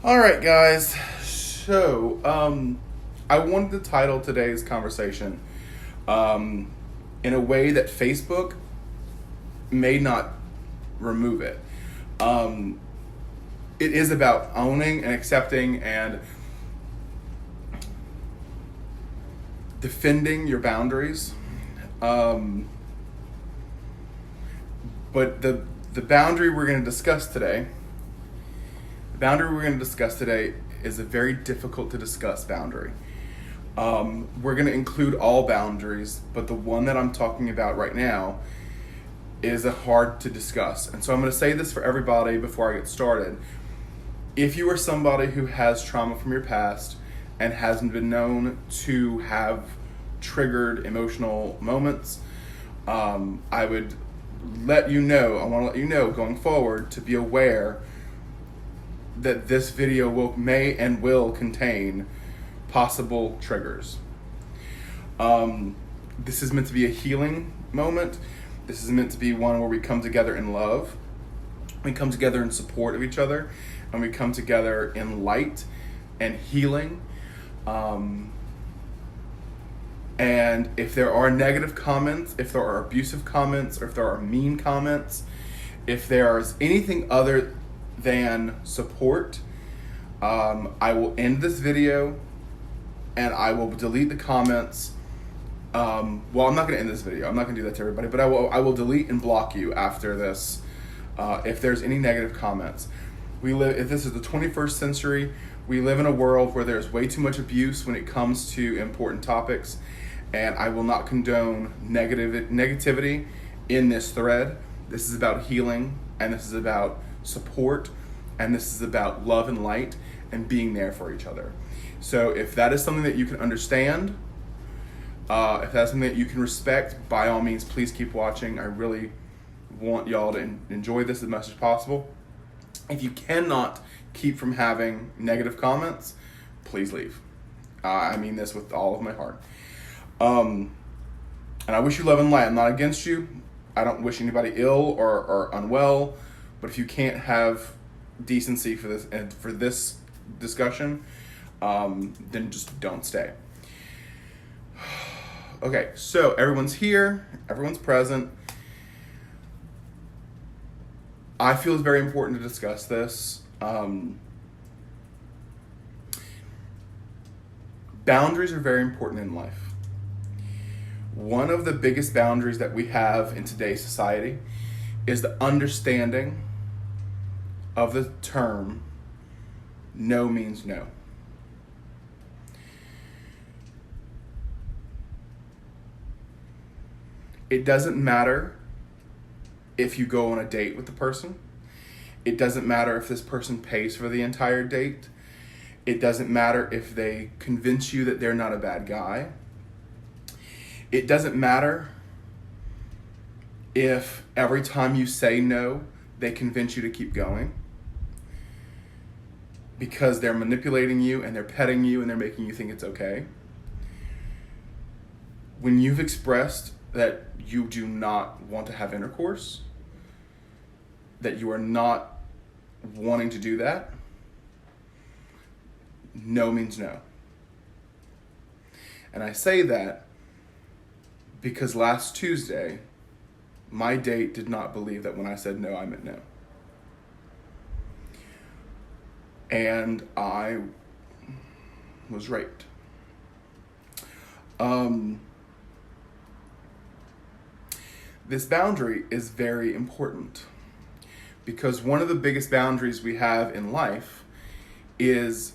All right, guys. So, I wanted to title today's conversation in a way that Facebook may not remove it. Um, it is about owning and accepting and defending your boundaries. Um, but the boundary we're going to discuss today, the boundary we're going to discuss today is a very difficult to discuss boundary. We're going to include all boundaries, but the one that I'm talking about right now is a hard to discuss. And so I'm going to say this for everybody before I get started. If you are somebody who has trauma from your past and hasn't been known to have triggered emotional moments, I would let you know, I want to let you know going forward to be aware that this video may and will contain possible triggers. This is meant to be a healing moment. This is meant to be one where we come together in love. We come together in support of each other, and we come together in light and healing. And if there are negative comments, if there are abusive comments, or if there are mean comments, if there is anything other than support, I will end this video and I will delete the comments. Well, I'm not going to end this video. I'm not going to do that to everybody, but I will delete and block you after this if there's any negative comments. If this is the 21st century, we live in a world where there's way too much abuse when it comes to important topics, and I will not condone negativity in this thread. This is about healing, and this is about support, and this is about love and light and being there for each other. So if that is something that you can understand, if that's something that you can respect, by all means, please keep watching. I really want y'all to enjoy this as much as possible. If you cannot keep from having negative comments, please leave. I mean this with all of my heart. And I wish you love and light. I'm not against you. I don't wish anybody ill or unwell. But if you can't have decency for this and for this discussion, then just don't stay. Okay, so everyone's here, everyone's present. I feel it's very important to discuss this. Boundaries are very important in life. One of the biggest boundaries that we have in today's society is the understanding of the term no means no. It doesn't matter if you go on a date with the person. It doesn't matter if this person pays for the entire date. It doesn't matter if they convince you that they're not a bad guy. It doesn't matter if every time you say no, they convince you to keep going, because they're manipulating you and they're petting you and they're making you think it's okay. When you've expressed that you do not want to have intercourse, that you are not wanting to do that, no means no. And I say that because last Tuesday, my date did not believe that when I said no, I meant no. And I was raped. This boundary is very important because one of the biggest boundaries we have in life is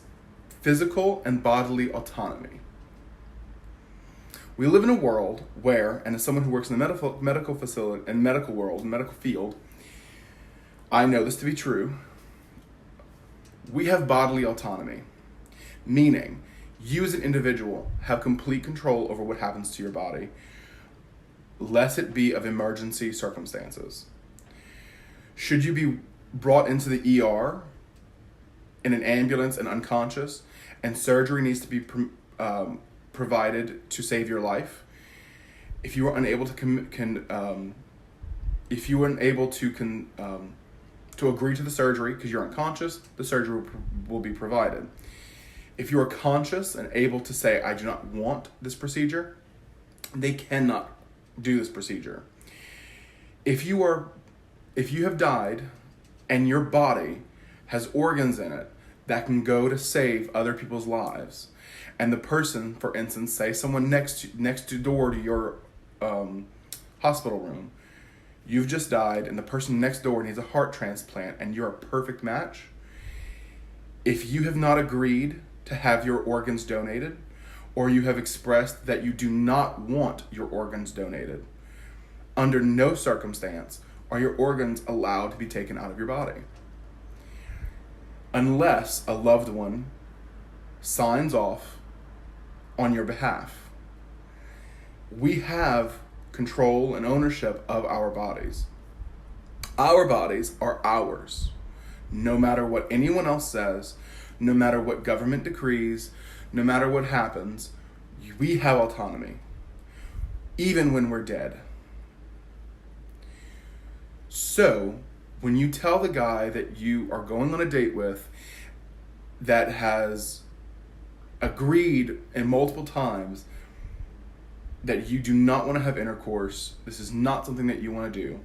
physical and bodily autonomy. We live in a world where, and as someone who works in the medical facility and medical world, medical field, I know this to be true. We have bodily autonomy, meaning you as an individual have complete control over what happens to your body, lest it be of emergency circumstances. Should you be brought into the ER in an ambulance and unconscious, and surgery needs to be provided to save your life, if you are unable to to agree to the surgery, because you're unconscious, the surgery will be provided. If you are conscious and able to say, I do not want this procedure, they cannot do this procedure. If you have died and your body has organs in it that can go to save other people's lives, and the person, for instance, say someone next door to your hospital room, you've just died and the person next door needs a heart transplant and you're a perfect match, if you have not agreed to have your organs donated, or you have expressed that you do not want your organs donated, under no circumstance are your organs allowed to be taken out of your body. Unless a loved one signs off on your behalf. We have control and ownership of our bodies. Our bodies are ours. No matter what anyone else says, no matter what government decrees, no matter what happens, we have autonomy, even when we're dead. So, when you tell the guy that you are going on a date with that has agreed in multiple times that you do not want to have intercourse, this is not something that you want to do,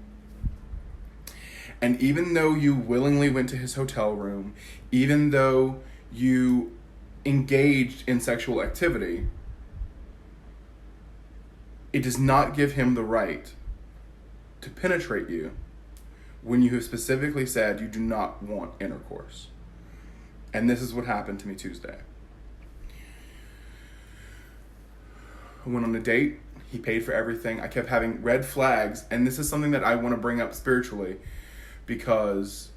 and even though you willingly went to his hotel room, even though you engaged in sexual activity, it does not give him the right to penetrate you when you have specifically said you do not want intercourse. And this is what happened to me Tuesday. I went on a date. He paid for everything. I kept having red flags. And this is something that I want to bring up spiritually, because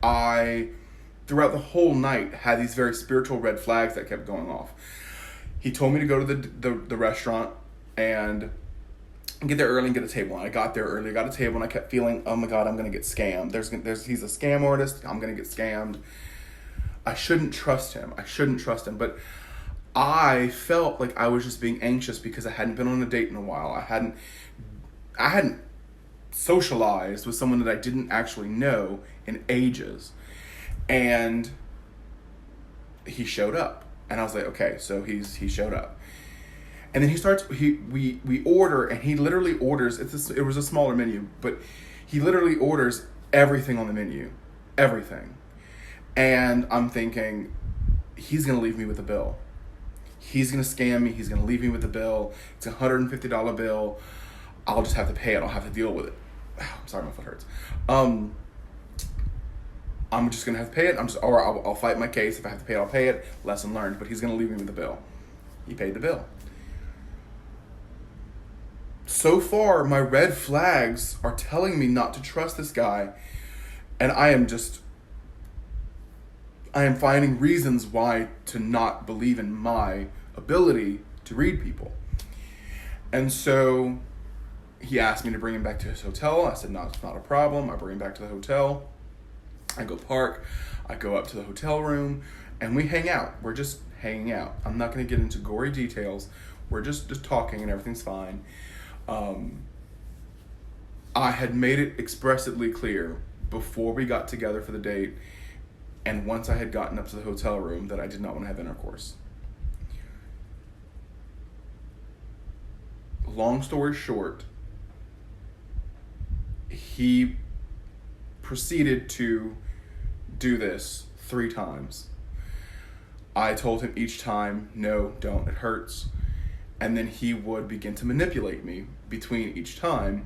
I, throughout the whole night, had these very spiritual red flags that kept going off. He told me to go to the restaurant and get there early and get a table. And I got there early, got a table, and I kept feeling, oh my God, I'm going to get scammed. He's a scam artist. I'm going to get scammed. I shouldn't trust him. But I felt like I was just being anxious because I hadn't been on a date in a while. I hadn't socialized with someone that I didn't actually know in ages. And he showed up. And I was like, okay, so he showed up. And then we order, and he literally orders, it was a smaller menu, but he literally orders everything on the menu. Everything. And I'm thinking, he's going to leave me with a bill. He's going to scam me. He's going to leave me with a bill. It's a $150 bill. I'll just have to pay it. I'll have to deal with it. I'm sorry, my foot hurts. I'm just going to have to pay it. I'll fight my case. If I have to pay it, I'll pay it. Lesson learned. But he's going to leave me with the bill. He paid the bill. So far, my red flags are telling me not to trust this guy. And I am finding reasons why to not believe in my ability to read people. And so he asked me to bring him back to his hotel. I said, no, it's not a problem. I bring him back to the hotel. I go park. I go up to the hotel room, and we hang out. We're just hanging out. I'm not going to get into gory details. We're just talking, and everything's fine. I had made it expressly clear before we got together for the date, and once I had gotten up to the hotel room, that I did not want to have intercourse. Long story short, he proceeded to do this 3 times. I told him each time, no, don't, it hurts. And then he would begin to manipulate me between each time,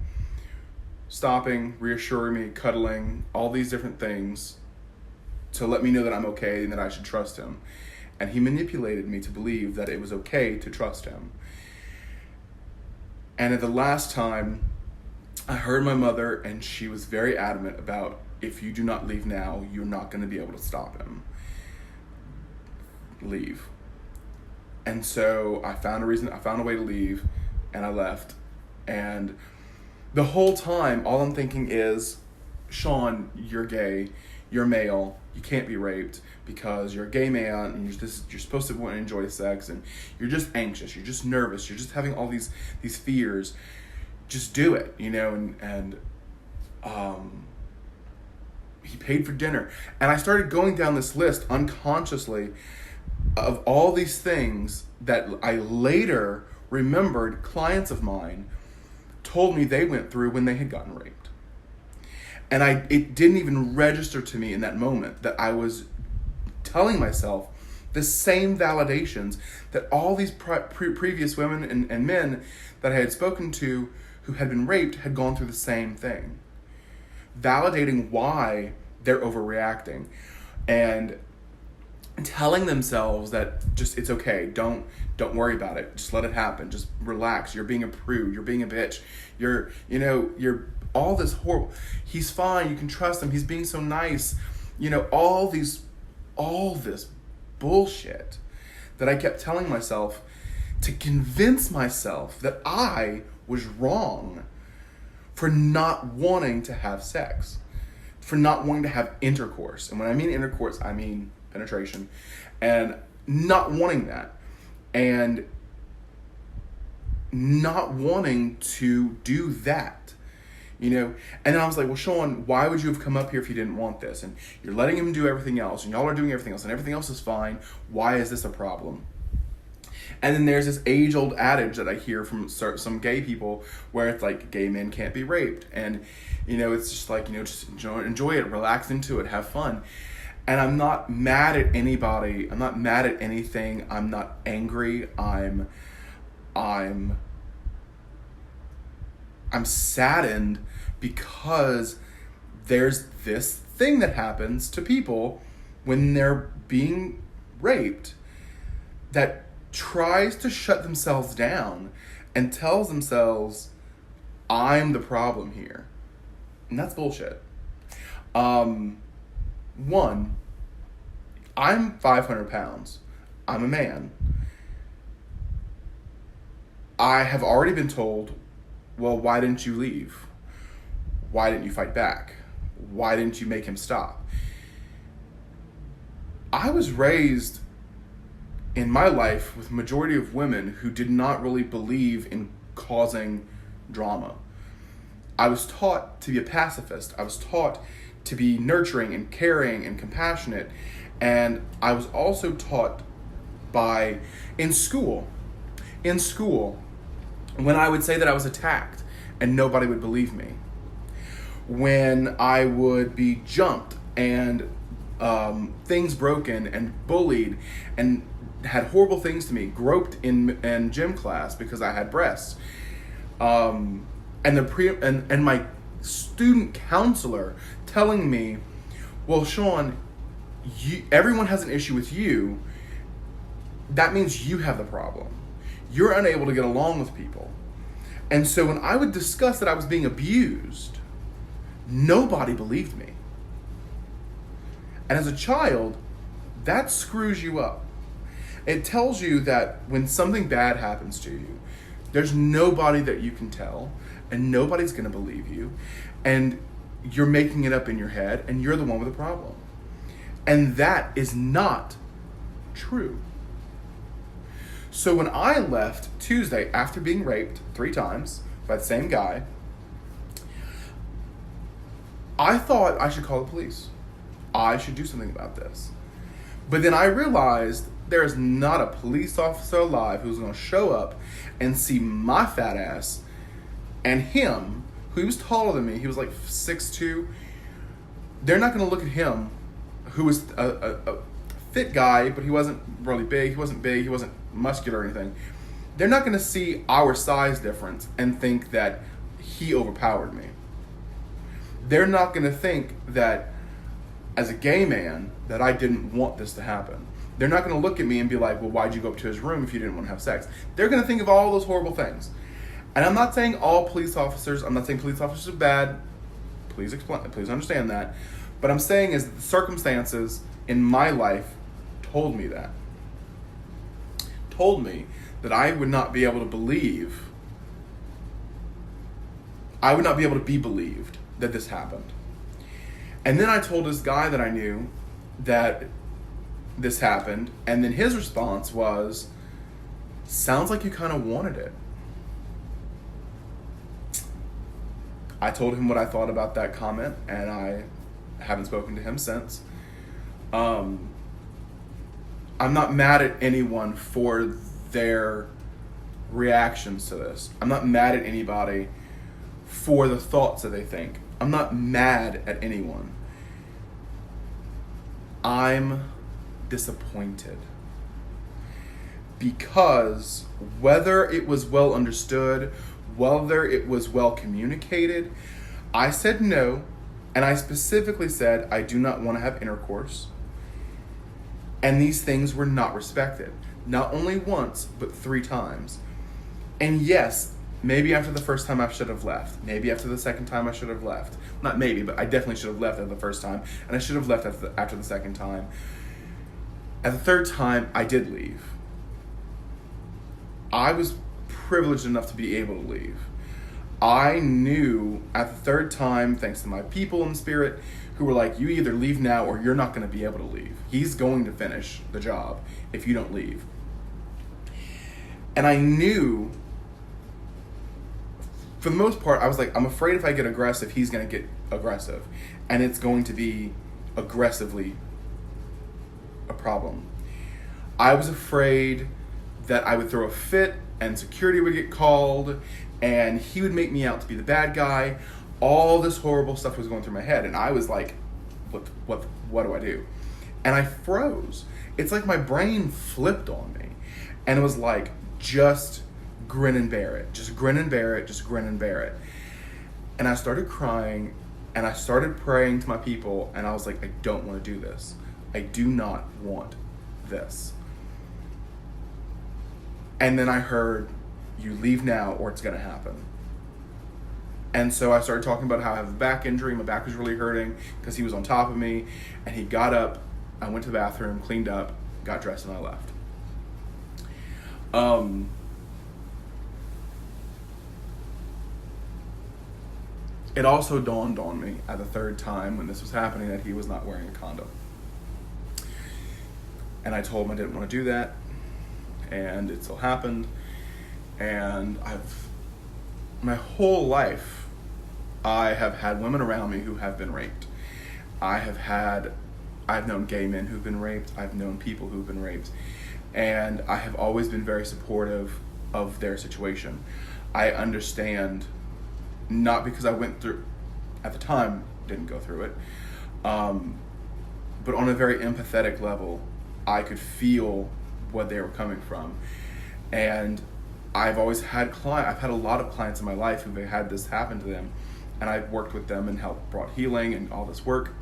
stopping, reassuring me, cuddling, all these different things to let me know that I'm okay and that I should trust him. And he manipulated me to believe that it was okay to trust him. And at the last time, I heard my mother, and she was very adamant about, if you do not leave now, you're not going to be able to stop him. Leave. And so I found a way to leave, and I left. And the whole time, all I'm thinking is, Sean, you're gay, you're male, you can't be raped because you're a gay man, and you're supposed to want to enjoy sex, and you're just anxious, you're just nervous, you're just having all these fears. just do it, and he paid for dinner. And I started going down this list unconsciously of all these things that I later remembered clients of mine told me they went through when they had gotten raped. And it didn't even register to me in that moment that I was telling myself the same validations that all these previous women and men that I had spoken to who had been raped had gone through the same thing. Validating why they're overreacting and telling themselves that just, it's okay, don't worry about it, just let it happen, just relax, you're being a prude, you're being a bitch, you're all this horrible, he's fine, you can trust him, he's being so nice, all this bullshit that I kept telling myself to convince myself that I was wrong for not wanting to have sex, for not wanting to have intercourse. And when I mean intercourse, I mean penetration, and not wanting that, and not wanting to do that, And then I was like, well, Sean, why would you have come up here if you didn't want this? And you're letting him do everything else, and y'all are doing everything else, and everything else is fine. Why is this a problem? And then there's this age-old adage that I hear from some gay people where it's like, gay men can't be raped. And, it's just like, just enjoy it, relax into it, have fun. And I'm not mad at anybody. I'm not mad at anything. I'm not angry. I'm saddened because there's this thing that happens to people when they're being raped that tries to shut themselves down and tells themselves, I'm the problem here. And that's bullshit. One, I'm 500 pounds. I'm a man. I have already been told, well, why didn't you leave? Why didn't you fight back? Why didn't you make him stop? I was raised in my life with a majority of women who did not really believe in causing drama. I was taught to be a pacifist. I was taught to be nurturing and caring and compassionate. And I was also taught in school, when I would say that I was attacked and nobody would believe me. When I would be jumped and things broken and bullied and had horrible things to me, groped in gym class because I had breasts. And my student counselor telling me, well, Sean, everyone has an issue with you. That means you have the problem. You're unable to get along with people. And so when I would discuss that I was being abused, nobody believed me. And as a child, that screws you up. It tells you that when something bad happens to you, there's nobody that you can tell, and nobody's going to believe you, and you're making it up in your head, and you're the one with the problem. And that is not true. So when I left Tuesday after being raped 3 times by the same guy, I thought I should call the police. I should do something about this. But then I realized there is not a police officer alive who's going to show up and see my fat ass and him, who he was taller than me, he was like 6'2". They're not going to look at him, who was a fit guy, but he wasn't really big. He wasn't big. He wasn't muscular or anything. They're not going to see our size difference and think that he overpowered me. They're not going to think that as a gay man that I didn't want this to happen. They're not going to look at me and be like, well, why'd you go up to his room if you didn't want to have sex? They're going to think of all those horrible things. And I'm not saying all police officers, I'm not saying police officers are bad. Please understand that. But I'm saying is that the circumstances in my life told me that. Told me that I would not be able to believe, I would not be able to be believed that this happened. And then I told this guy that I knew that this happened, and then his response was, sounds like you kind of wanted it. I told him what I thought about that comment, and I haven't spoken to him since. I'm not mad at anyone for their reactions to this. I'm not mad at anybody for the thoughts that they think. I'm not mad at anyone. I'm disappointed. Because whether it was well understood, whether it was well communicated, I said no, and I specifically said I do not want to have intercourse. And these things were not respected. Not only once, but 3 times. And yes, maybe after the first time I should have left. Maybe after the second time I should have left. Not maybe, but I definitely should have left after the first time. And I should have left after the second time. At the third time, I did leave. I was privileged enough to be able to leave. I knew at the third time, thanks to my people in spirit, who were like, you either leave now or you're not going to be able to leave. He's going to finish the job if you don't leave. And I knew, for the most part, I was like, I'm afraid if I get aggressive, he's going to get aggressive. And it's going to be aggressively a problem. I was afraid that I would throw a fit and security would get called and he would make me out to be the bad guy. All this horrible stuff was going through my head, and I was like, what do I do? And I froze. It's like my brain flipped on me, and it was like, just grin and bear it. Just grin and bear it. Just grin and bear it. And I started crying, and I started praying to my people, and I was like, I don't want to do this. I do not want this. And then I heard, you leave now or it's going to happen. And so I started talking about how I have a back injury. My back was really hurting because he was on top of me. And he got up, I went to the bathroom, cleaned up, got dressed, and I left. It also dawned on me at the third time when this was happening that he was not wearing a condom. And I told him I didn't want to do that. And it still happened. And my whole life, I have had women around me who have been raped. I've known gay men who've been raped. I've known people who've been raped. And I have always been very supportive of their situation. I understand, not because I went through, at the time, didn't go through it, but on a very empathetic level, I could feel what they were coming from. And I've always had I've had a lot of clients in my life who've had this happen to them, and I've worked with them and helped brought healing and all this work.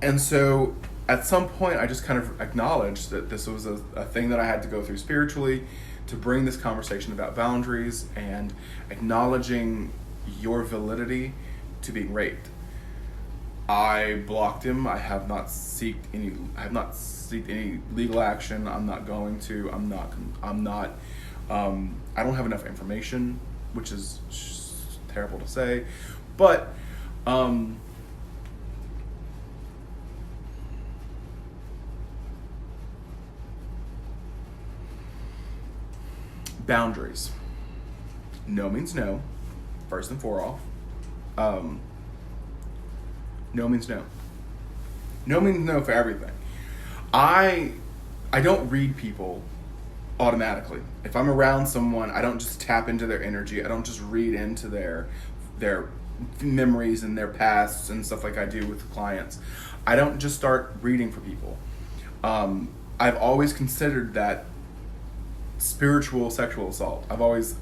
And so at some point I just kind of acknowledged that this was a thing that I had to go through spiritually, to bring this conversation about boundaries and acknowledging your validity to being raped. I blocked him. I have not sought any legal action. I'm not going to. I don't have enough information, which is terrible to say, but boundaries. No means no, first and foremost. No means no. No means no for everything. I don't read people automatically. If I'm around someone, I don't just tap into their energy. I don't just read into their memories and their pasts and stuff like I do with clients. I don't just start reading for people. I've always considered that spiritual sexual assault. I've always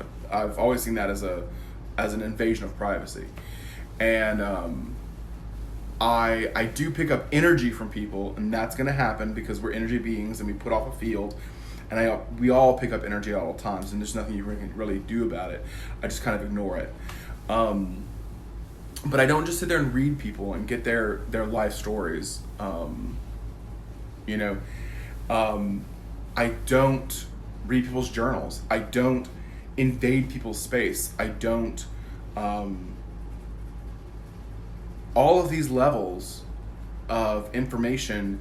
seen that as an invasion of privacy. And I do pick up energy from people, and that's going to happen because we're energy beings and we put off a field, and we all pick up energy at all times, and there's nothing you can really do about it. I just kind of ignore it. But I don't just sit there and read people and get their life stories. I don't read people's journals. I don't invade people's space. I don't... all of these levels of information,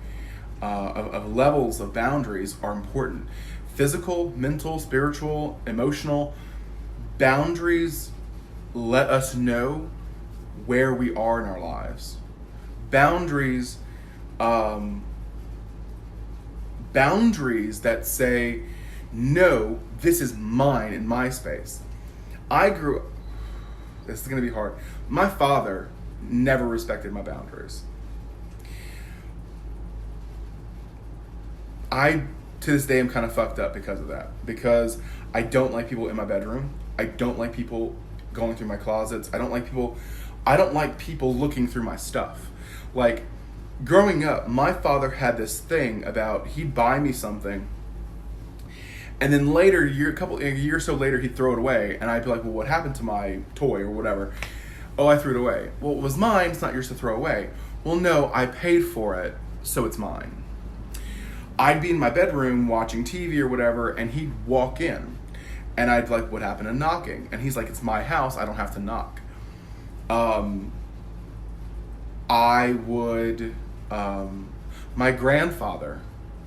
of levels of boundaries are important. Physical, mental, spiritual, emotional boundaries let us know where we are in our lives. Boundaries, boundaries that say, no, this is mine in my space. This is going to be hard. My father never respected my boundaries. I, to this day, am kind of fucked up because of that. Because I don't like people in my bedroom. I don't like people going through my closets. I don't like people looking through my stuff. Like, growing up, my father had this thing about, he'd buy me something, and then later, a year or so later, he'd throw it away, and I'd be like, well, what happened to my toy or whatever? Oh, I threw it away. Well, it was mine, it's not yours to throw away. Well, no, I paid for it, so it's mine. I'd be in my bedroom watching TV or whatever, and he'd walk in, and I'd be like, what happened to knocking? And he's like, it's my house, I don't have to knock. My grandfather,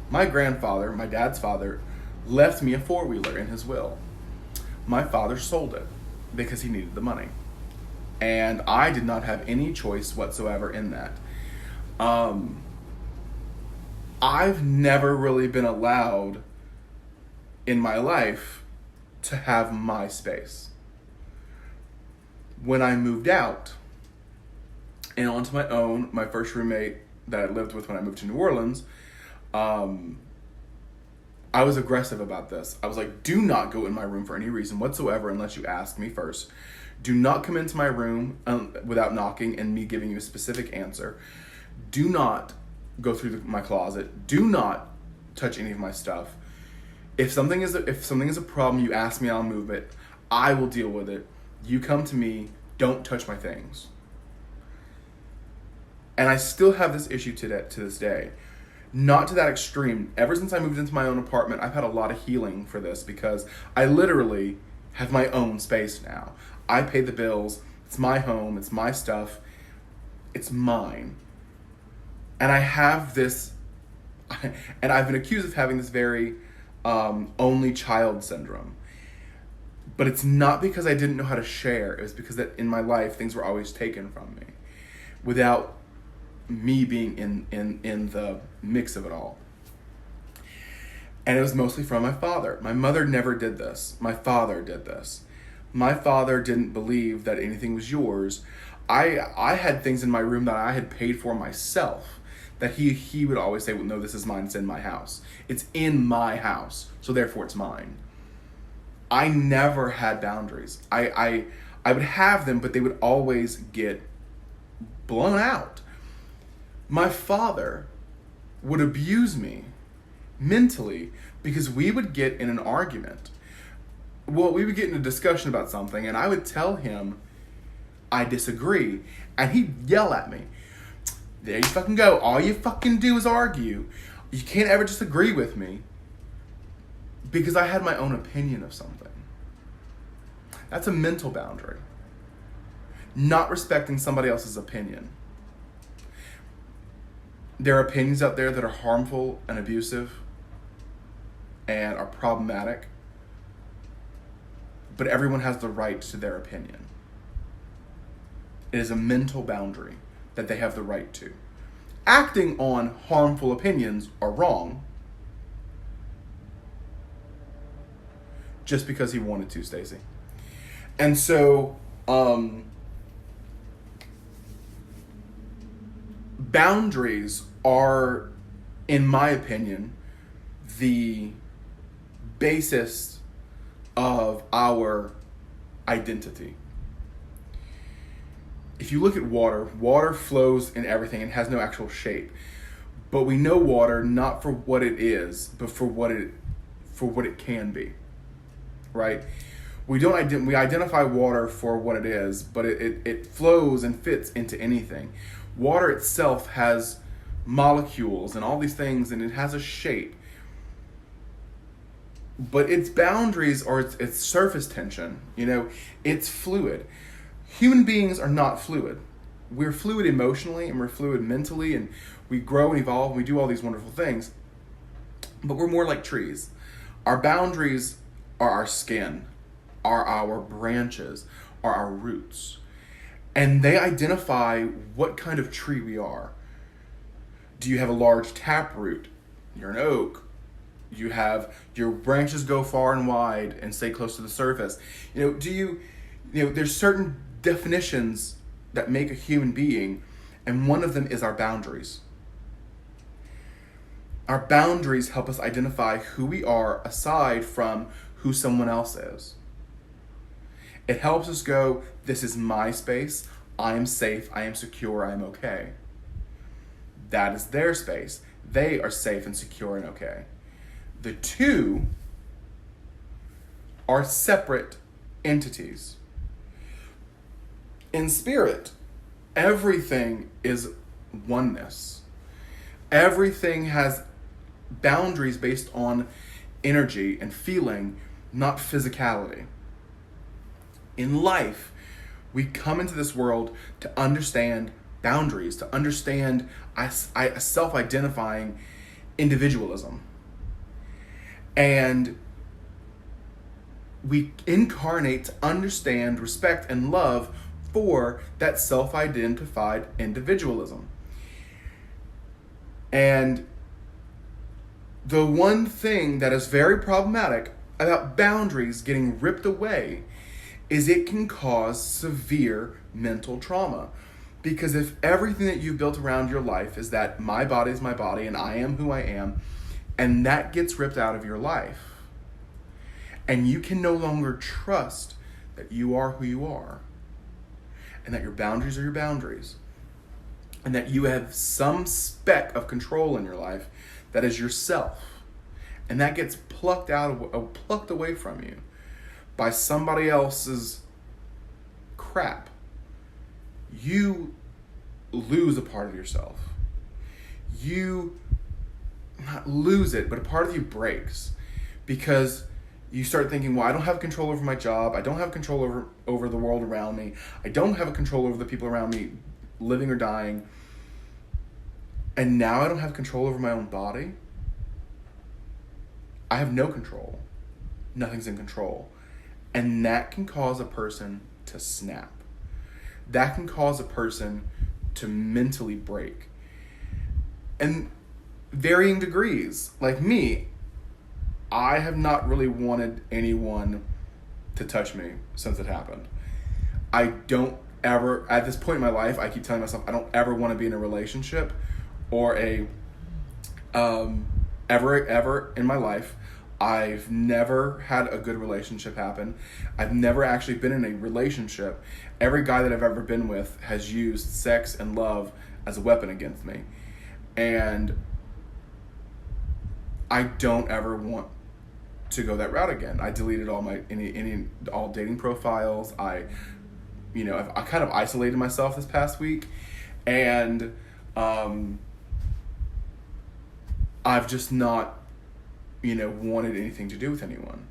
my dad's father, left me a 4-wheeler in his will. My father sold it because he needed the money. And I did not have any choice whatsoever in that. I've never really been allowed in my life to have my space. When I moved out and onto my own, my first roommate that I lived with when I moved to New Orleans, I was aggressive about this. I was like, do not go in my room for any reason whatsoever unless you ask me first. Do not come into my room without knocking and me giving you a specific answer. Do not go through my closet. Do not touch any of my stuff. If something is a problem, you ask me, I'll move it. I will deal with it. You come to me. Don't touch my things. And I still have this issue to this day. Not to that extreme. Ever since I moved into my own apartment, I've had a lot of healing for this because I literally have my own space now. I pay the bills. It's my home. It's my stuff. It's mine. And I have this, and I've been accused of having this very only child syndrome. But it's not because I didn't know how to share. It was because that in my life, things were always taken from me without me being in the mix of it all. And it was mostly from my father. My mother never did this. My father did this. My father didn't believe that anything was yours. I had things in my room that I had paid for myself that he would always say, well, no, this is mine. It's in my house. It's in my house. So therefore it's mine. I never had boundaries. I would have them, but they would always get blown out. My father would abuse me mentally because we would get in an argument. Well, we would get in a discussion about something, and I would tell him I disagree, and he'd yell at me. There you fucking go. All you fucking do is argue. You can't ever just agree with me because I had my own opinion of something. That's a mental boundary. Not respecting somebody else's opinion. There are opinions out there that are harmful and abusive and are problematic, but everyone has the right to their opinion. It is a mental boundary that they have the right to. Acting on harmful opinions are wrong just because he wanted to, Stacy. And so, boundaries are, in my opinion, the basis of our identity. If you look at water, water flows in everything and has no actual shape. But we know water not for what it is, but for what it can be. Right? We identify water for what it is, but it flows and fits into anything. Water itself has molecules and all these things, and it has a shape. But its boundaries or its surface tension, it's fluid. Human beings are not fluid. We're fluid emotionally and we're fluid mentally, and we grow and evolve and we do all these wonderful things. But we're more like trees. Our boundaries are our skin, are our branches, are our roots. And they identify what kind of tree we are. Do you have a large taproot? You're an oak. You have your branches go far and wide and stay close to the surface. There's certain definitions that make a human being, and one of them is our boundaries. Our boundaries help us identify who we are aside from who someone else is. It helps us go, this is my space, I am safe, I am secure, I am okay. That is their space. They are safe and secure and okay. The two are separate entities. In spirit, everything is oneness. Everything has boundaries based on energy and feeling, not physicality. In life, we come into this world to understand boundaries, to understand self-identifying individualism. And we incarnate to understand, respect, and love for that self-identified individualism. And the one thing that is very problematic about boundaries getting ripped away is it can cause severe mental trauma. Because if everything that you've built around your life is that my body is my body and I am who I am, and that gets ripped out of your life, and you can no longer trust that you are who you are, and that your boundaries are your boundaries, and that you have some speck of control in your life that is yourself, and that gets plucked away from you by somebody else's crap, you lose a part of yourself. You not lose it, but a part of you breaks, because you start thinking, well, I don't have control over my job. I don't have control over the world around me. I don't have a control over the people around me living or dying. And now I don't have control over my own body. I have no control. Nothing's in control. And that can cause a person to snap. That can cause a person to mentally break. And varying degrees. Like me, I have not really wanted anyone to touch me since it happened. I don't ever, at this point in my life, I keep telling myself I don't ever want to be in a relationship or ever in my life. I've never had a good relationship happen. I've never actually been in a relationship. Every guy that I've ever been with has used sex and love as a weapon against me. And I don't ever want to go that route again. I deleted all my all dating profiles. I kind of isolated myself this past week, and I've just not wanted anything to do with anyone,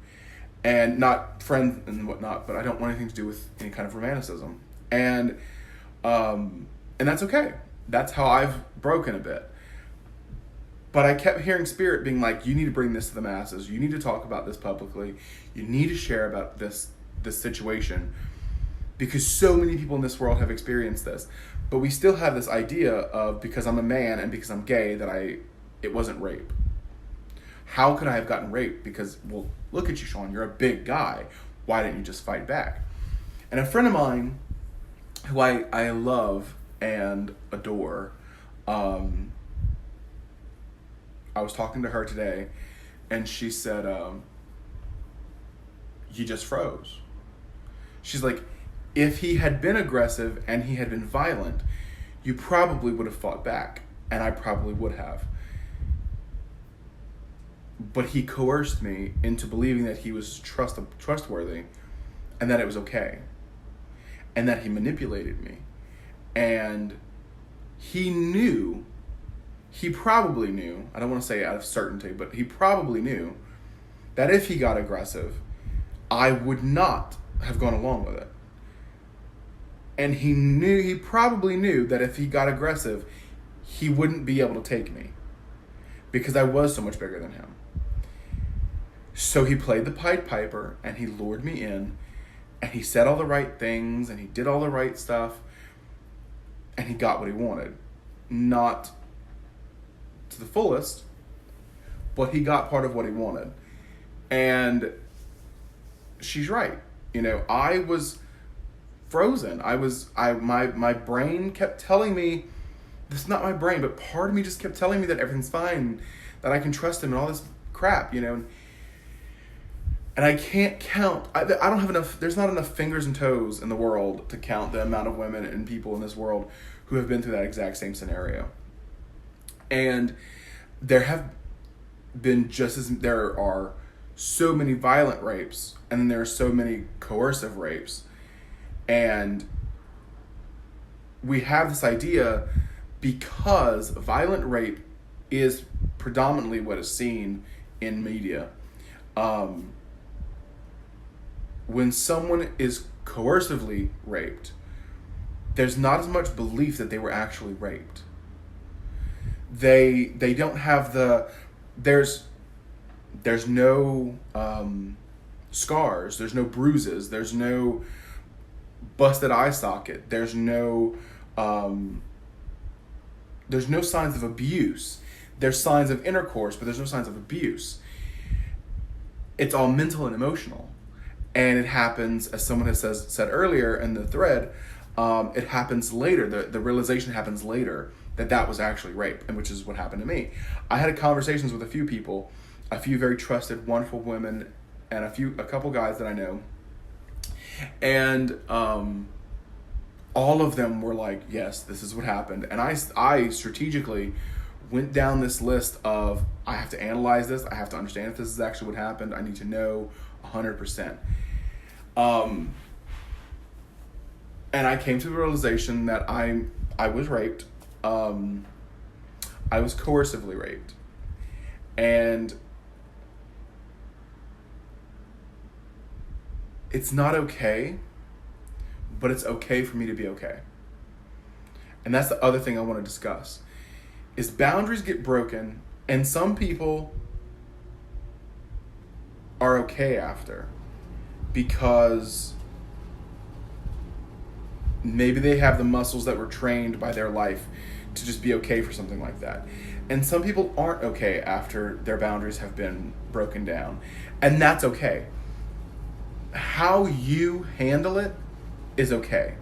and not friends and whatnot, but I don't want anything to do with any kind of romanticism, and that's okay. That's how I've broken a bit. But I kept hearing Spirit being like, you need to bring this to the masses. You need to talk about this publicly. You need to share about this situation, because so many people in this world have experienced this. But we still have this idea of, because I'm a man and because I'm gay, that it wasn't rape. How could I have gotten raped? Because, well, look at you, Sean. You're a big guy. Why didn't you just fight back? And a friend of mine, who I love and adore, I was talking to her today, and she said, you just froze. She's like, if he had been aggressive and he had been violent, you probably would have fought back, and I probably would have. But he coerced me into believing that he was trustworthy, and that it was okay, and that he manipulated me. And he probably knew, I don't want to say out of certainty, but he probably knew that if he got aggressive, I would not have gone along with it. And he probably knew that if he got aggressive, he wouldn't be able to take me, because I was so much bigger than him. So he played the Pied Piper, and he lured me in, And he said all the right things and he did all the right stuff and he got what he wanted. Not to the fullest, but he got part of what he wanted. And she's right. You know, I was frozen. My brain kept telling me, this is not my brain, but part of me just kept telling me that everything's fine, that I can trust him and all this crap, you know. And I can't count, I don't have enough, there's not enough fingers and toes in the world to count the amount of women and people in this world who have been through that exact same scenario. And there have been there are so many violent rapes, and then there are so many coercive rapes. And we have this idea, because violent rape is predominantly what is seen in media. When someone is coercively raped, there's not as much belief that they were actually raped. They don't have there's no scars, there's no bruises, there's no busted eye socket, there's no signs of abuse. There's signs of intercourse, but there's no signs of abuse. It's all mental and emotional. And it happens, as someone has said earlier in the thread, it happens later. The realization happens later that was actually rape, and which is what happened to me. I had conversations with a few people, a few very trusted, wonderful women, and a couple guys that I know. And all of them were like, yes, this is what happened. And I strategically went down this list of, I have to analyze this. I have to understand if this is actually what happened. I need to know 100%. And I came to the realization that I was raped. I was coercively raped. And it's not okay, but it's okay for me to be okay. And that's the other thing I want to discuss, is boundaries get broken, and some people are okay after, because maybe they have the muscles that were trained by their life to just be okay for something like that. And some people aren't okay after their boundaries have been broken down, and that's okay. How you handle it is okay.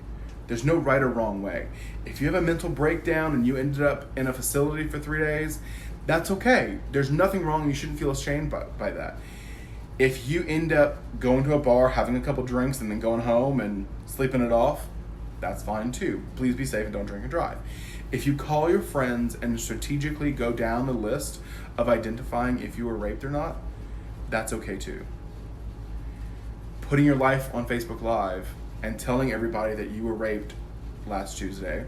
There's no right or wrong way. If you have a mental breakdown and you ended up in a facility for 3 days, that's okay. There's nothing wrong. You shouldn't feel ashamed by that. If you end up going to a bar, having a couple drinks, and then going home and sleeping it off, that's fine too. Please be safe and don't drink and drive. If you call your friends and strategically go down the list of identifying if you were raped or not, that's okay too. Putting your life on Facebook Live and telling everybody that you were raped last Tuesday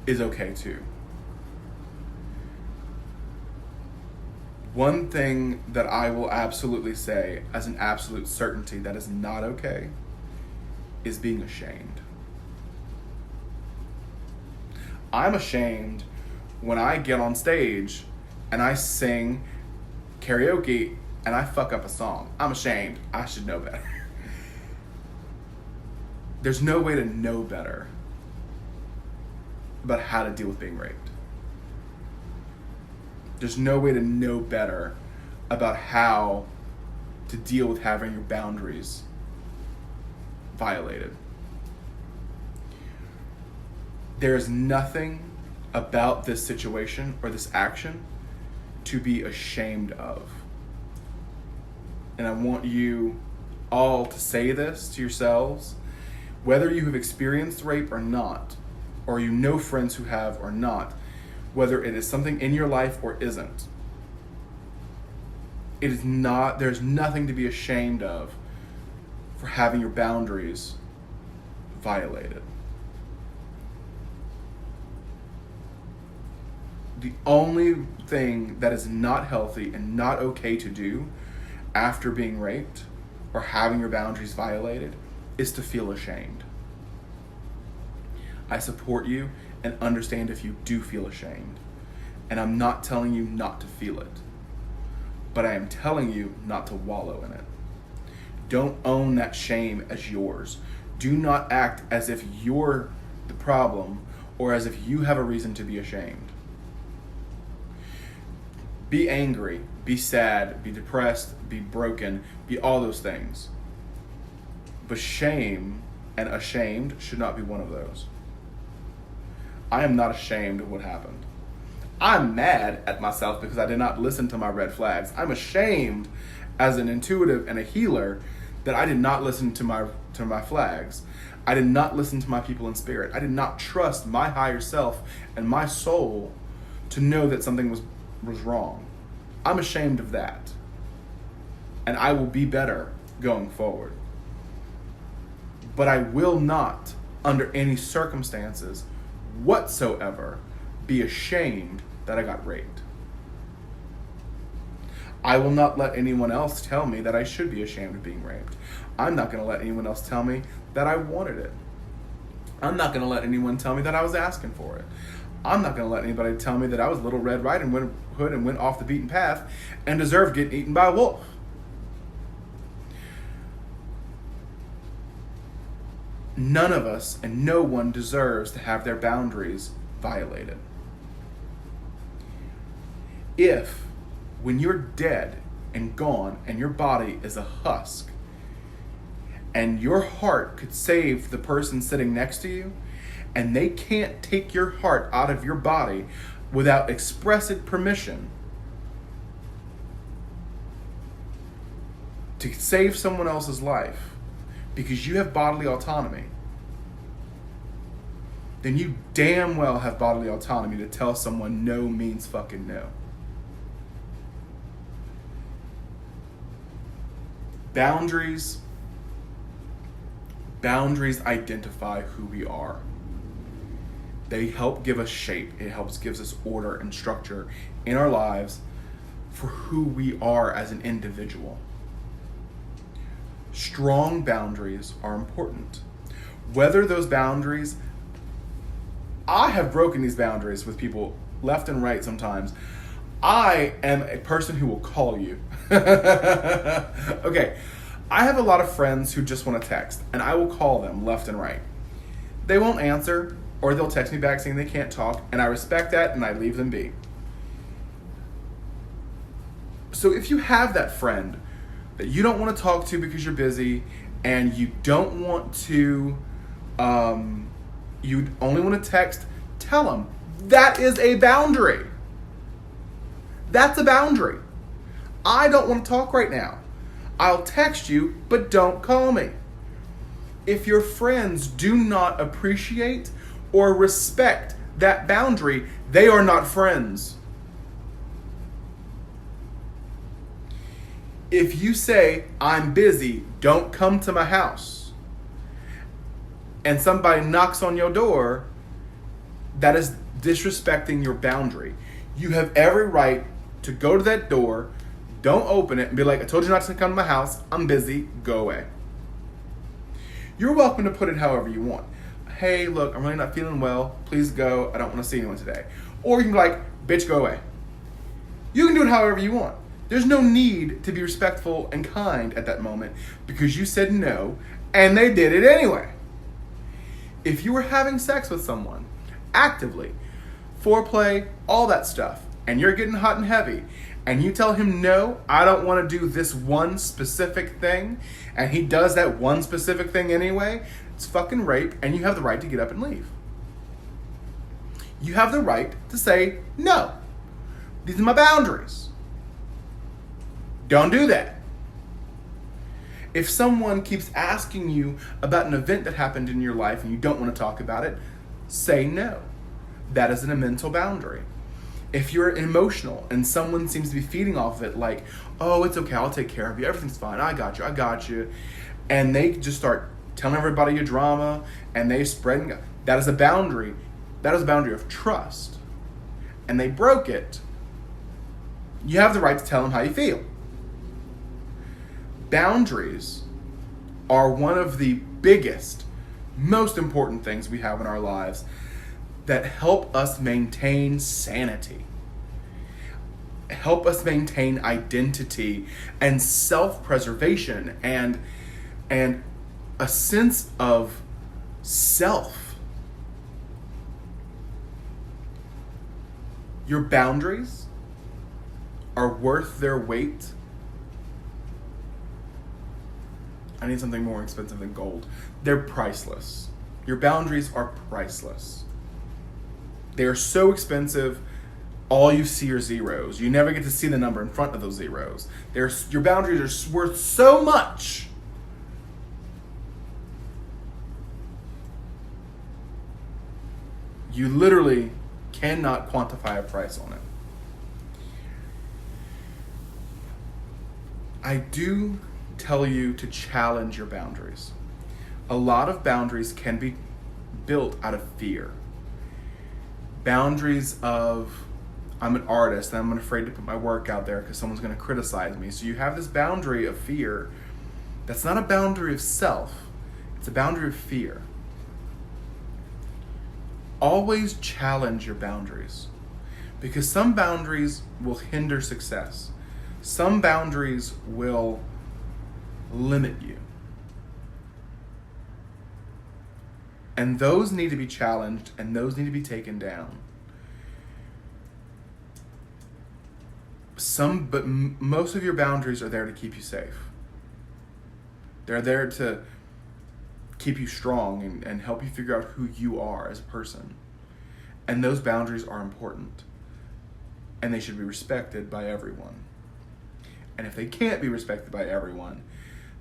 is okay too. One thing that I will absolutely say as an absolute certainty that is not okay is being ashamed. I'm ashamed when I get on stage and I sing karaoke and I fuck up a song. I'm ashamed. I should know better. There's no way to know better about how to deal with being raped. There's no way to know better about how to deal with having your boundaries violated. There's nothing about this situation or this action to be ashamed of. And I want you all to say this to yourselves, whether you have experienced rape or not, or you know friends who have or not, whether it is something in your life or isn't. It is not, there's nothing to be ashamed of for having your boundaries violated. The only thing that is not healthy and not okay to do after being raped or having your boundaries violated is to feel ashamed. I support you and understand if you do feel ashamed. And I'm not telling you not to feel it, but I am telling you not to wallow in it. Don't own that shame as yours. Do not act as if you're the problem or as if you have a reason to be ashamed. Be angry, be sad, be depressed, be broken, be all those things. But shame and ashamed should not be one of those. I am not ashamed of what happened. I'm mad at myself because I did not listen to my red flags. I'm ashamed as an intuitive and a healer that I did not listen to my flags. I did not listen to my people in spirit. I did not trust my higher self and my soul to know that something was wrong. I'm ashamed of that. And I will be better going forward. But I will not, under any circumstances whatsoever, be ashamed that I got raped. I will not let anyone else tell me that I should be ashamed of being raped. I'm not going to let anyone else tell me that I wanted it. I'm not going to let anyone tell me that I was asking for it. I'm not going to let anybody tell me that I was Little Red Riding Hood and went off the beaten path and deserved getting eaten by a wolf. None of us and no one deserves to have their boundaries violated. If, when you're dead and gone and your body is a husk, and your heart could save the person sitting next to you, and they can't take your heart out of your body without expressed permission to save someone else's life because you have bodily autonomy, then you damn well have bodily autonomy to tell someone no means fucking no. Boundaries identify who we are. They help give us shape. It gives us order and structure in our lives for who we are as an individual. Strong boundaries are important. Whether those boundaries, I have broken these boundaries with people left and right sometimes. I am a person who will call you. Okay, I have a lot of friends who just want to text, and I will call them left and right. They won't answer, or they'll text me back saying they can't talk, and I respect that, and I leave them be. So if you have that friend that you don't want to talk to because you're busy, and you don't want to, you only want to text, tell them that is a boundary. That's a boundary. I don't want to talk right now. I'll text you, but don't call me. If your friends do not appreciate or respect that boundary, they are not friends. If you say, I'm busy, don't come to my house, and somebody knocks on your door, that is disrespecting your boundary. You have every right to go to that door, don't open it, and be like, I told you not to come to my house, I'm busy, go away. You're welcome to put it however you want. Hey, look, I'm really not feeling well, please go, I don't want to see anyone today. Or you can be like, bitch, go away. You can do it however you want. There's no need to be respectful and kind at that moment because you said no, and they did it anyway. If you were having sex with someone, actively, foreplay, all that stuff, and you're getting hot and heavy, and you tell him, no, I don't want to do this one specific thing, and he does that one specific thing anyway, it's fucking rape, and you have the right to get up and leave. You have the right to say, no, these are my boundaries. Don't do that. If someone keeps asking you about an event that happened in your life and you don't want to talk about it, say no. That is a mental boundary. If you're emotional and someone seems to be feeding off of it like, oh, it's okay, I'll take care of you, everything's fine, I got you, and they just start telling everybody your drama and they spread, that is a boundary. That is a boundary of trust. And they broke it. You have the right to tell them how you feel. Boundaries are one of the biggest, most important things we have in our lives that help us maintain sanity, help us maintain identity and self-preservation and and a sense of self. Your boundaries are worth their weight. I need something more expensive than gold. They're priceless. Your boundaries are priceless. They are so expensive, all you see are zeros. You never get to see the number in front of those zeros. Your boundaries are worth so much. You literally cannot quantify a price on it. I do tell you to challenge your boundaries. A lot of boundaries can be built out of fear. Boundaries of, I'm an artist and I'm afraid to put my work out there because someone's going to criticize me. So you have this boundary of fear. That's not a boundary of self. It's a boundary of fear. Always challenge your boundaries, because some boundaries will hinder success. Some boundaries will limit you. And those need to be challenged, and those need to be taken down. But most of your boundaries are there to keep you safe. They're there to keep you strong and help you figure out who you are as a person. And those boundaries are important. And they should be respected by everyone. And if they can't be respected by everyone,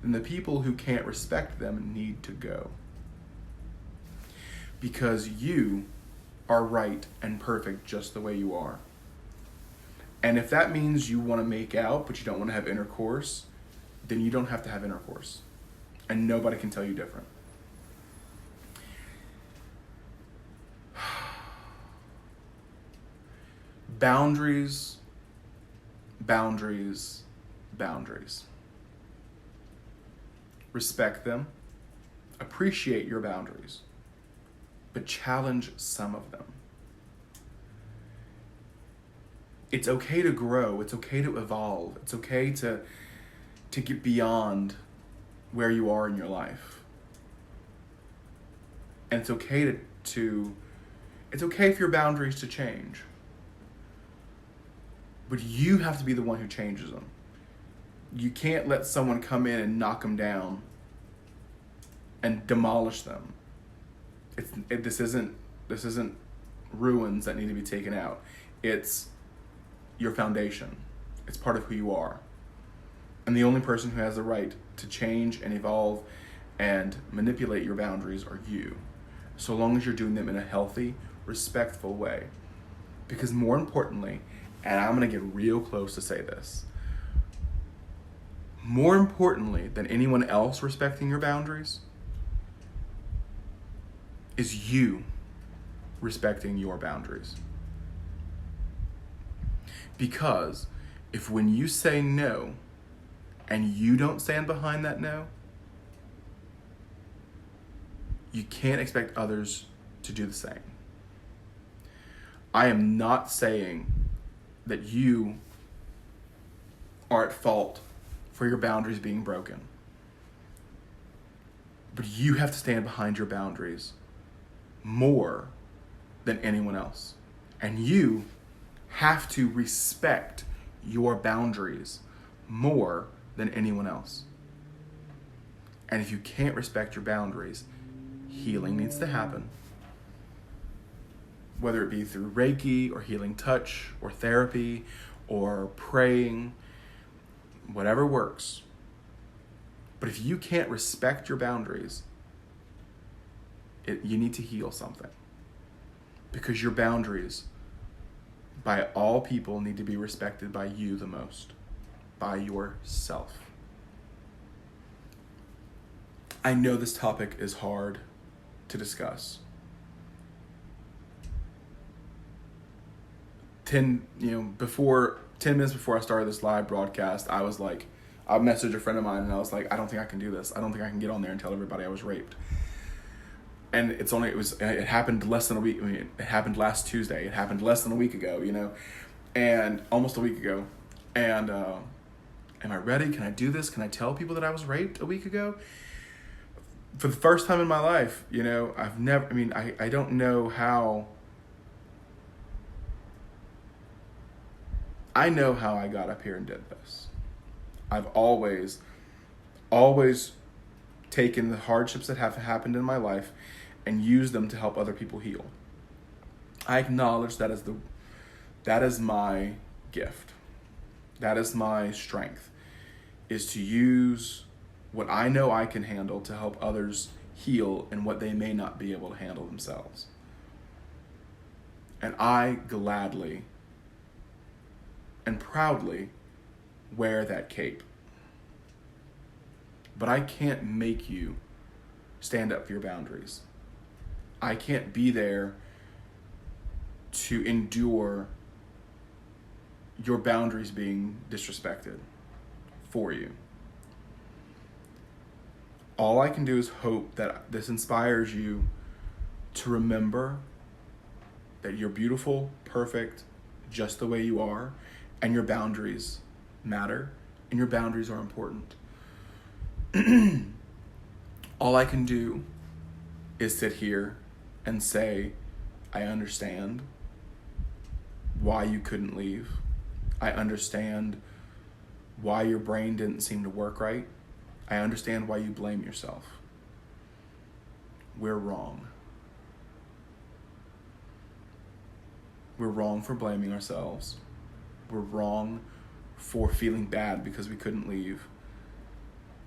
then the people who can't respect them need to go. Because you are right and perfect just the way you are. And if that means you want to make out but you don't want to have intercourse, then you don't have to have intercourse. And nobody can tell you different. Boundaries, boundaries, boundaries. Respect them. Appreciate your boundaries. But challenge some of them. It's okay to grow. It's okay to evolve. It's okay to get beyond where you are in your life. And it's okay it's okay for your boundaries to change. But you have to be the one who changes them. You can't let someone come in and knock them down and demolish them. This isn't ruins that need to be taken out. It's your foundation. It's part of who you are. And the only person who has the right to change and evolve and manipulate your boundaries are you. So long as you're doing them in a healthy, respectful way. Because more importantly, and I'm going to get real close to say this, more importantly than anyone else respecting your boundaries is you respecting your boundaries. Because if when you say no and you don't stand behind that no, you can't expect others to do the same. I am not saying that you are at fault for your boundaries being broken. But you have to stand behind your boundaries more than anyone else. And you have to respect your boundaries more than anyone else. And if you can't respect your boundaries, healing needs to happen. Whether it be through Reiki or healing touch or therapy or praying, whatever works. But if you can't respect your boundaries, you need to heal something. Because your boundaries, by all people, need to be respected by you the most, by yourself. I know this topic is hard to discuss. 10 minutes before I started this live broadcast, I was like, I messaged a friend of mine and I was like, I don't think I can do this. I don't think I can get on there and tell everybody I was raped. And it happened less than a week. I mean, it happened last Tuesday. It happened less than a week ago, and almost a week ago. And am I ready? Can I do this? Can I tell people that I was raped a week ago? for the first time in my life, I don't know how. I know how I got up here and did this. I've always taken the hardships that have happened in my life and used them to help other people heal. I acknowledge that is my gift. That is my strength, is to use what I know I can handle to help others heal in what they may not be able to handle themselves. And I gladly and proudly wear that cape. But I can't make you stand up for your boundaries. I can't be there to endure your boundaries being disrespected for you. All I can do is hope that this inspires you to remember that you're beautiful, perfect, just the way you are, and your boundaries matter, and your boundaries are important. All I can do is sit here and say, I understand why you couldn't leave. I understand why your brain didn't seem to work right. I understand why you blame yourself. We're wrong. We're wrong for blaming ourselves. We're wrong for feeling bad because we couldn't leave.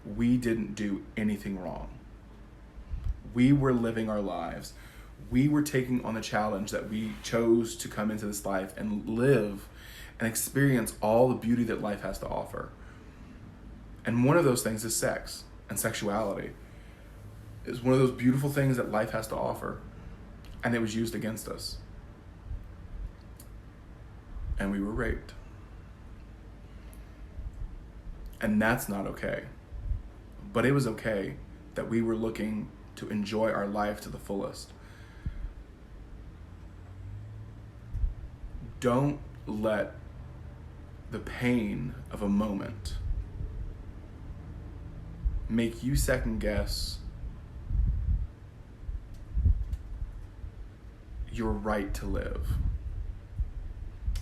We didn't do anything wrong. We were living our lives. We were taking on the challenge that we chose to come into this life and live and experience all the beauty that life has to offer. And one of those things is sex and sexuality. It's one of those beautiful things that life has to offer. And it was used against us. And we were raped. And that's not okay. But it was okay that we were looking to enjoy our life to the fullest. Don't let the pain of a moment make you second guess your right to live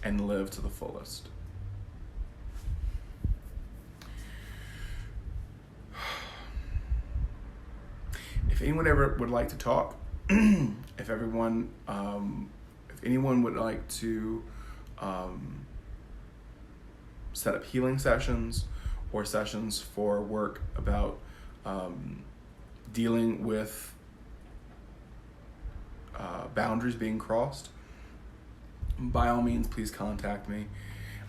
and live to the fullest. If anyone ever would like to talk, if anyone would like to set up healing sessions or sessions for work about dealing with boundaries being crossed, by all means, please contact me.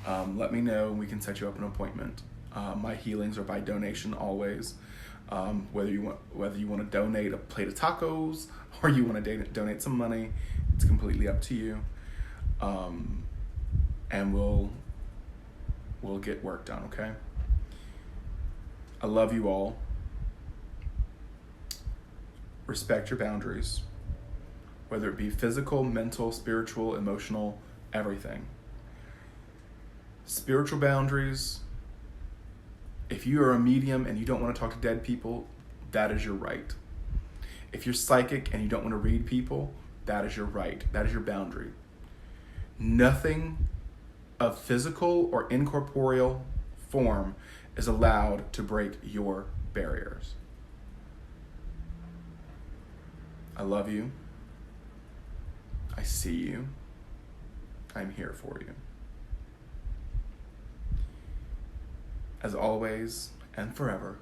Let me know and we can set you up an appointment. My healings are by donation always. Whether you want to donate a plate of tacos or you want to donate some money, it's completely up to you. And we'll get work done, okay? I love you all. Respect your boundaries, whether it be physical, mental, spiritual, emotional, everything. Spiritual boundaries. If you are a medium and you don't want to talk to dead people, that is your right. If you're psychic and you don't want to read people, that is your right. That is your boundary. Nothing of physical or incorporeal form is allowed to break your barriers. I love you. I see you. I'm here for you. As always and forever,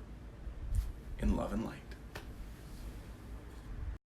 in love and light.